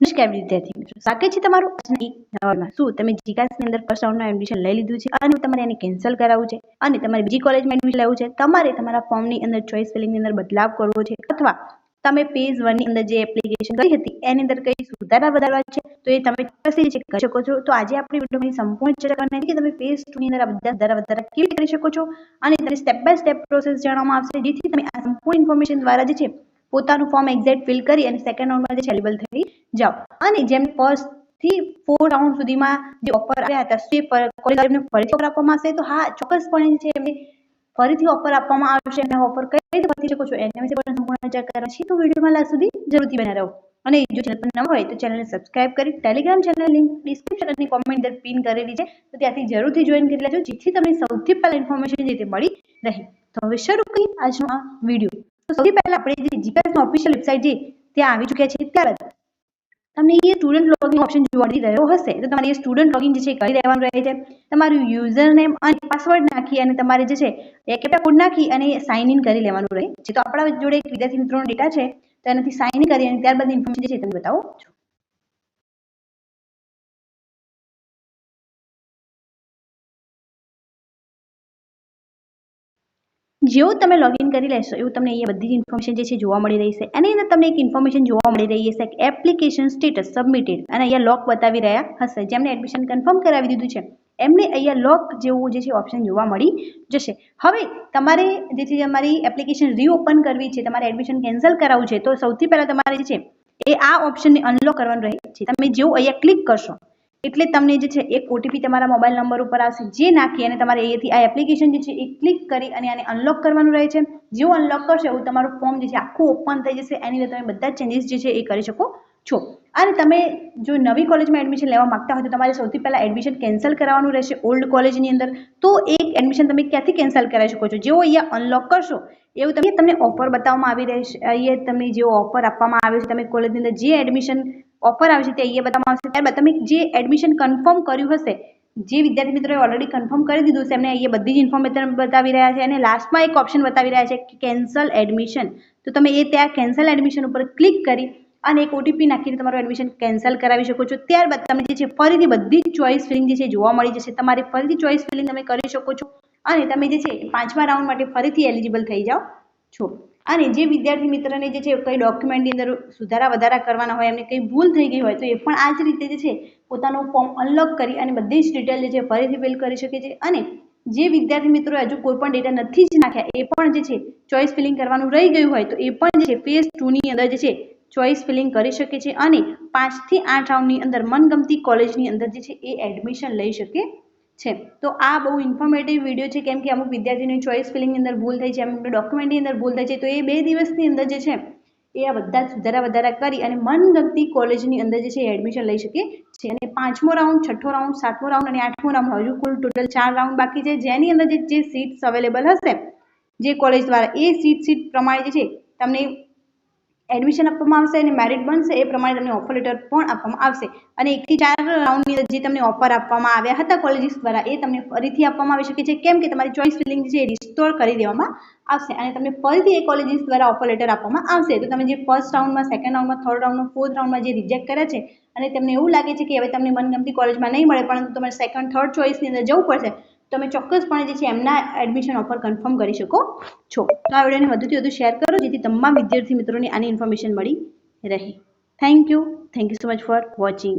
નમસ્કાર વિદ્યાર્થી મિત્રો, સ્વાગત છે તમારું આજના એક નવા વિડીયોમાં। શું તમે જીકાસની અંદર ફર્સ્ટ રાઉન્ડમાં એડમિશન લઈ લીધું છે અને તમારે એને કેન્સલ કરાવવું છે અને તમારે બીજી કોલેજમાં એડમિશન લેવું છે, તમારે તમારા ફોર્મની અંદર ચોઇસ ફિલિંગની અંદર બદલાવ કરવો છે, અથવા તમે પેજ 1 ની અંદર જે એપ્લિકેશન કરી હતી એની અંદર કઈ સુધારા વધારવા છે, તો એ તમે ચોક્કસથી કરી શકો છો। તો આજે આપણે વિડીયોની સંપૂર્ણ ચર્ચા કરવાની છે કે તમે પેજ 2 ની અંદર આ બધા સુધારા વધારા કેવી રીતે કરી શકો છો અને તમને સ્ટેપ બાય સ્ટેપ પ્રોસેસ જાણવામાં આવશે, જેથી તમે આ સંપૂર્ણ ઇન્ફોર્મેશન દ્વારા જે છે પોતાનું ફોર્મ એક્ઝેક્ટ ફિલ કરી અને સેકન્ડ રાઉન્ડમાં જે એલિજિબલ થઈ જાઓ। અને જેમ ફર્સ્ટ થી 4 રાઉન્ડ સુધીમાં જે ઓફર આવ્યા હતા તે કોલેજને ફરીથી ઓફર આપવામાં આવશે, તો હા ચોક્કસપણે છે એમને ફરીથી ઓફર આપવામાં આવશે અને ઓફર કઈ રીતે પહોંચી શકો છો એના વિશે પણ સંપૂર્ણ ચર્ચા કરવાની છે। તો વિડીયોમાં લાસ્ટ સુધી જરૂરથી બન્યા રહો અને જો ચેનલ પર નવા હોય તો ચેનલને સબસ્ક્રાઇબ કરી ટેલિગ્રામ ચેનલ લિંક ડિસ્ક્રિપ્શન અને કોમેન્ટ અંદર પિન કરેલી છે, તો ત્યાંથી જરૂરથી જોઈન કરી લેજો, જેથી તમને સૌથી પહેલા ઇન્ફોર્મેશન જે તે મળી રહે। તો હવે શરૂ કરીએ આજનો આ વિડીયો। તો સૌથી પહેલા આપણે જે જીકાસની ઓફિશિયલ વેબસાઇટ છે ત્યાં આવી ચૂક્યા છે। ત્યારબાદ તમને એ સ્ટુડન્ટ લોગિન ઓપ્શન જોવા મળી રહ્યો હશે, તો તમારે એ સ્ટુડન્ટ લોગિન જે છે કરી દેવાનું રહે છે। તમારું યુઝર નેમ અને પાસવર્ડ નાખી અને તમારે જે છે એ કેપ્ચા કોડ નાખી અને સાઇન ઇન કરી લેવાનું રહે છે। તો આપણા જોડે એક વિદ્યાર્થી મિત્રોનો ડેટા છે, તો એનાથી સાઇન ઇન કરી અને ત્યારબાદ ઇન્ફોર્મેશન જે છે તમને બતાવું છું। જેવું તમે લોગિન કરી લેશો એવું તમને અહીંયા બધી જ ઇન્ફોર્મેશન જે છે જોવા મળી રહી છે। એની અંદર તમને એક ઇન્ફોર્મેશન જોવા મળી રહી હશે કે એપ્લિકેશન સ્ટેટસ સબમિટેડ અને અહીંયા લોક બતાવી રહ્યા હશે। જેમને એડમિશન કન્ફર્મ કરાવી દીધું છે એમને અહીંયા લોક જેવું જે છે ઓપ્શન જોવા મળી જશે। હવે તમારે જે છે તમારી એપ્લિકેશન રીઓપન કરવી છે, તમારે એડમિશન કેન્સલ કરાવવું છે, તો સૌથી પહેલા તમારે જે છે એ આ ઓપ્શનને અનલોક કરવાનું રહે છે। તમે જેવું અહીંયા ક્લિક કરશો એટલે તમને જે છે એક ઓટીપી તમારા મોબાઈલ નંબર ઉપર આવશે, જે નાખી અને તમારે અહીંયાથી આ એપ્લિકેશન જે છે એ ક્લિક કરી અને આને અનલોક કરવાનું રહે છે। જેવું અનલોક કરશો એવું તમારું ફોર્મ જે છે આખું ઓપન થઈ જશે। એની અંદર તમે બધા ચેન્જીસ જે છે એ કરી શકો છો। અને તમે જો નવી કોલેજમાં એડમિશન લેવા માંગતા હોય તો તમારે સૌથી પહેલા એડમિશન કેન્સલ કરાવવાનું રહેશે ઓલ્ડ કોલેજની અંદર। તો એક એડમિશન તમે ક્યાંથી કેન્સલ કરાવી શકો છો, જેવો અહીંયા અનલોક કરશો એવું તમને ઓફર બતાવવામાં આવી રહેશે। અહીંયા તમને જેવો ઓફર આપવામાં આવે છે, તમે કોલેજની અંદર જે એડમિશન ઓફર આવે છે તે અહીંયા બતાવવામાં આવશે। ત્યારબાદ તમે જે એડમિશન કન્ફર્મ કર્યું હશે, જે વિદ્યાર્થી મિત્રોએ ઓલરેડી કન્ફર્મ કરી દીધું છે એમને અહીંયા બધી જ ઇન્ફોર્મેશન બતાવી રહ્યા છે અને લાસ્ટમાં એક ઓપ્શન બતાવી રહ્યા છે કે કેન્સલ એડમિશન। તો તમે એ ત્યાં કેન્સલ એડમિશન ઉપર ક્લિક કરી અને એક ઓટીપી નાખીને તમારું એડમિશન કેન્સલ કરાવી શકો છો। ત્યારબાદ તમે જે છે ફરીથી બધી જ ચોઇસ ફિલિંગ જે છે જોવા મળી જશે। તમારી ફરીથી ચોઇસ ફિલિંગ તમે કરી શકો છો અને તમે જે છે 5મા રાઉન્ડ માટે ફરીથી એલિજિબલ થઈ જાઓ છો। અને જે વિદ્યાર્થી મિત્રને જે છે કઈ ડોક્યુમેન્ટની અંદર સુધારા વધારા કરવાના હોય, એમને કઈ ભૂલ થઈ ગઈ હોય, તો એ પણ આ જ રીતે જે છે પોતાનું ફોર્મ અનલોક કરી અને બધી જ ડિટેલ જે છે ફરીથી ફિલ કરી શકે છે। અને જે વિદ્યાર્થી મિત્રો હજુ કોઈ પણ ડેટા નથી જ નાખ્યા એ પણ જે છે ચોઇસ ફિલિંગ કરવાનું રહી ગયું હોય તો એ પણ જે છે ફેઝ 2 ની અંદર જે છે ચોઇસ ફિલિંગ કરી શકે છે અને 5 થી 8 રાઉન્ડની અંદર મનગમતી કોલેજની અંદર જે છે એ એડમિશન લઈ શકે છે। તો આ બહુ ઇન્ફોર્મેટિવ વિડીયો છે, કેમ કે અમુક વિદ્યાર્થીઓની ચોઇસ ફિલિંગની અંદર ભૂલ થઈ છે, અમુક ડોક્યુમેન્ટની અંદર ભૂલ થઈ છે, તો એ 2 દિવસની અંદર જે છે એ આ બધા સુધારા વધારા કરી અને મનગમતી કોલેજની અંદર જે છે એડમિશન લઈ શકે છે। અને 5મો રાઉન્ડ, 6થો રાઉન્ડ, 7મો રાઉન્ડ અને 8મો રાઉન્ડ હજુ કુલ ટોટલ 4 રાઉન્ડ બાકી છે, જેની અંદર જે સીટ્સ અવેલેબલ હશે જે કોલેજ દ્વારા એ સીટ પ્રમાણે જે છે તમને એડમિશન આપવામાં આવશે અને મેરિટ બનશે એ પ્રમાણે તમને ઓફર લેટર પણ આપવામાં આવશે। અને 1 થી 4 રાઉન્ડની અંદર જે તમને ઓફર આપવામાં આવ્યા હતા કોલેજીસ દ્વારા એ તમને ફરીથી આપવામાં આવી શકે છે, કેમ કે તમારી ચોઇસ ફિલિંગ છે એ રિસ્ટોર કરી દેવામાં આવશે અને તમને ફરીથી એ કોલેજીસ દ્વારા ઓફર લેટર આપવામાં આવશે। તો તમે જે ફર્સ્ટ રાઉન્ડમાં, સેકન્ડ રાઉન્ડમાં, થર્ડ રાઉન્ડમાં, ફોર્થ રાઉન્ડમાં જે રિજેક્ટ કર્યા છે અને તમને એવું લાગે છે કે હવે તમને મનગમતી કોલેજમાં નહીં મળે, પરંતુ તમારે સેકન્ડ, થર્ડ ચોઇસની અંદર જવું પડશે, તમે ચોક્કસપણે જે છે એમના એડમિશન ઓફર કન્ફર્મ કરી શકો છો। તો આ વિડીયોને વધુથી વધુ શેર કરો, જેથી તમામ વિદ્યાર્થી મિત્રોને આની ઇન્ફોર્મેશન મળી રહે। Thank you so much for watching.